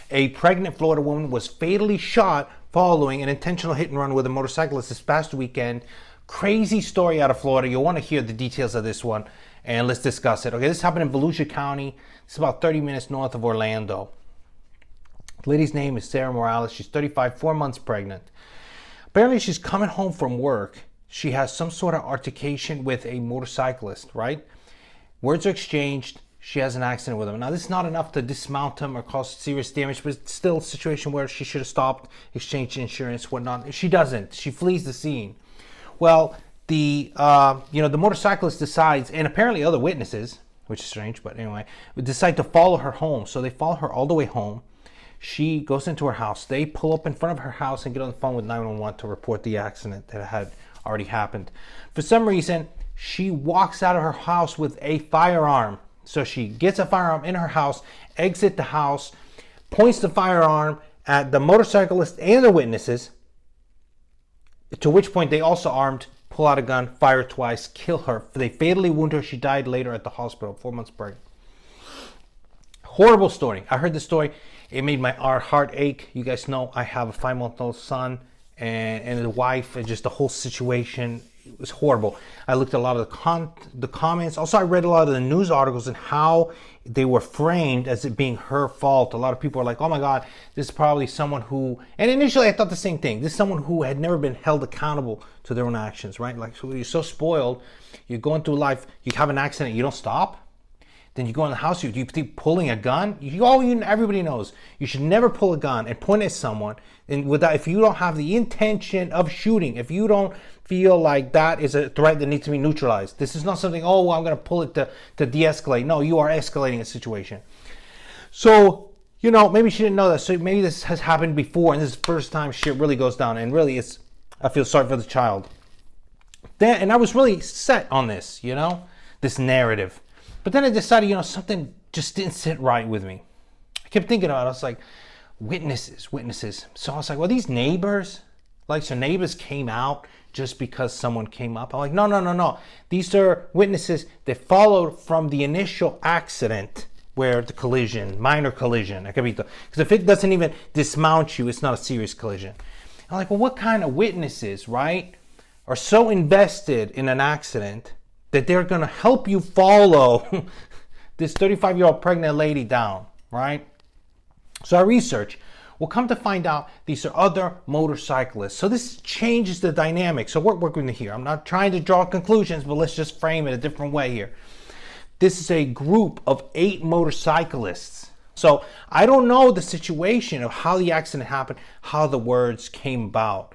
A pregnant Florida woman was fatally shot following an intentional hit and run with a motorcyclist this past weekend. Crazy story out of Florida. You'll want to hear the details of this one, and let's discuss it. Okay, this happened in Volusia County. It's about 30 minutes north of Orlando. The lady's name is Sarah Morales. She's 35, 4 months pregnant. Apparently, she's coming home from work. She has some sort of altercation with a motorcyclist, right? Words are exchanged. She has an accident with him. Now, this is not enough to dismount him or cause serious damage, but it's still a situation where she should have stopped, exchanged insurance, whatnot. She doesn't. She flees the scene. Well, the motorcyclist decides, and apparently other witnesses, which is strange, but anyway, decide to follow her home. So they follow her all the way home. She goes into her house. They pull up in front of her house and get on the phone with 911 to report the accident that had already happened. For some reason, she walks out of her house with a firearm. So she gets a firearm in her house, exits the house, points the firearm at the motorcyclist and the witnesses, to which point they also armed, pull out a gun, fire twice, kill her. They fatally wound her. She died later at the hospital, 4 months pregnant. Horrible story. I heard the story. It made our heart ache. You guys know I have a 5-month-old son and his wife, and just the whole situation. It was horrible. I looked at a lot of the comments. Also, I read a lot of the news articles and how they were framed as it being her fault. A lot of people are like, oh my God, this is probably someone who, and initially I thought the same thing. This is someone who had never been held accountable to their own actions, right? Like, so you're so spoiled, you're going through life, you have an accident, you don't stop. Then you go in the house, you keep pulling a gun. Everybody knows you should never pull a gun and point at someone. And if you don't have the intention of shooting, if you don't feel like that is a threat that needs to be neutralized, this is not something, oh, I'm going to pull it to de-escalate. No, you are escalating a situation. So, maybe she didn't know that. So maybe this has happened before, and this is the first time shit really goes down. And really, I feel sorry for the child. And I was really set on this, this narrative. But then I decided, something just didn't sit right with me. I kept thinking about it. I was like, witnesses. So I was like, well, these neighbors, so neighbors came out just because someone came up. I'm like, no. These are witnesses that followed from the initial accident where the collision, minor collision, because if it doesn't even dismount you, it's not a serious collision. I'm like, well, what kind of witnesses, right, are so invested in an accident that they're going to help you follow this 35-year-old pregnant lady down, right? So I research. We'll come to find out these are other motorcyclists. So this changes the dynamic. So what we're going to hear, I'm not trying to draw conclusions, but let's just frame it a different way here. This is a group of 8 motorcyclists. So I don't know the situation of how the accident happened, how the words came about.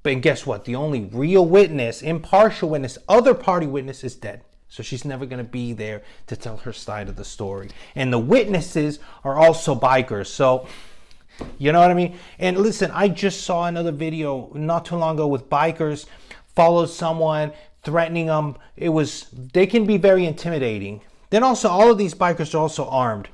But guess what? The only real witness, impartial witness, other party witness is dead. So she's never going to be there to tell her side of the story. And the witnesses are also bikers. So, you know what I mean? And listen, I just saw another video not too long ago with bikers followed someone, threatening them. They can be very intimidating. Then also, all of these bikers are also armed.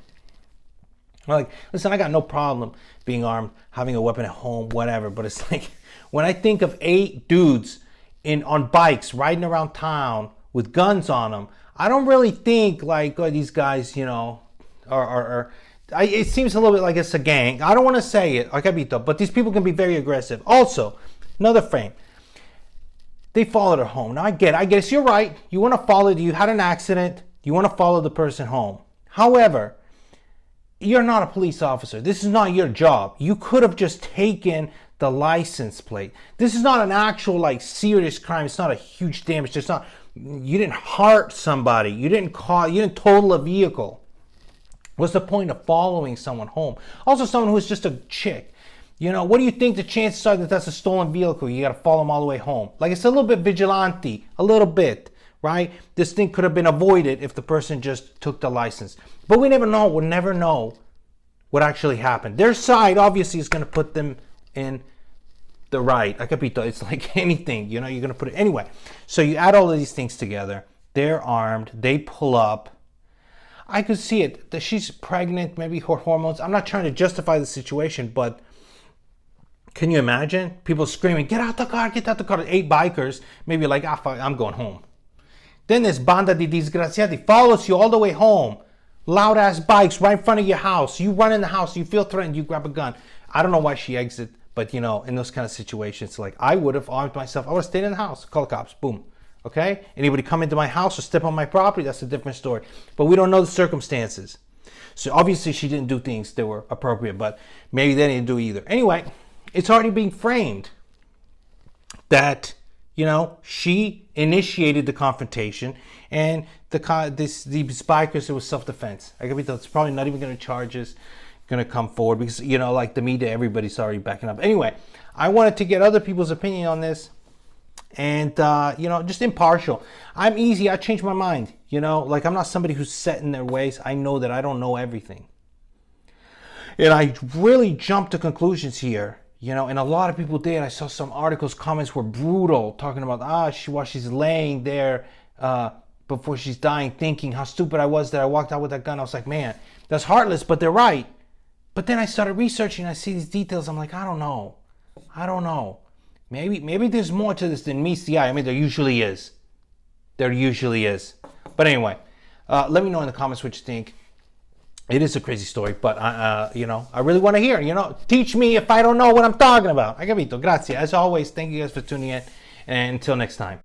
Like, listen, I got no problem being armed, having a weapon at home, whatever. But it's like, when I think of 8 dudes on bikes riding around town with guns on them, I don't really think like, oh, these guys, it seems a little bit like it's a gang. I don't want to say it, but these people can be very aggressive. Also, another frame. They followed her home. Now I guess you're right. You want to follow, you had an accident, you want to follow the person home. However, you're not a police officer. This is not your job. You could have just taken the license plate. This is not an actual serious crime. It's not a huge damage. You didn't hurt somebody. You didn't total a vehicle. What's the point of following someone home? Also, someone who's just a chick. What do you think the chances are that that's a stolen vehicle? You got to follow them all the way home. It's a little bit vigilante, a little bit, right? This thing could have been avoided if the person just took the license. But we never know. We'll never know what actually happened. Their side obviously is going to put them in the right. It's like anything, you're going to put it anyway. So you add all of these things together. They're armed. They pull up. I could see it. That she's pregnant, maybe her hormones. I'm not trying to justify the situation, but can you imagine people screaming, get out the car, get out the car. 8 bikers, maybe like, fuck, I'm going home. Then this banda di disgraziati follows you all the way home. loud ass bikes right in front of your house. You run in the house, you feel threatened, you grab a gun. I don't know why she exited, but you know, in those kind of situations, like I would have armed myself. I would have stayed in the house, call the cops, boom. Okay? Anybody come into my house or step on my property, that's a different story. But we don't know the circumstances. So obviously she didn't do things that were appropriate, but maybe they didn't do either. Anyway, it's already being framed that, you know, she initiated the confrontation, and these bikers, it was self-defense. I can it's probably not even going to charges going to come forward because, you know, like the media, everybody's already backing up. Anyway, I wanted to get other people's opinion on this, and you know, just impartial. I'm easy. I change my mind. You know, like I'm not somebody who's set in their ways. I know that I don't know everything, and I really jumped to conclusions here. You know, and a lot of people did. I saw some articles, comments were brutal, talking about while she's laying there before she's dying, thinking how stupid I was that I walked out with that gun. I was like, man, that's heartless, but they're right. But then I started researching. I see these details. I'm like, I don't know. Maybe there's more to this than meets the eye. I mean, there usually is. But anyway, let me know in the comments what you think. It is a crazy story, but you know, I really want to hear. You know, teach me if I don't know what I'm talking about. Grazie. As always, thank you guys for tuning in, and until next time.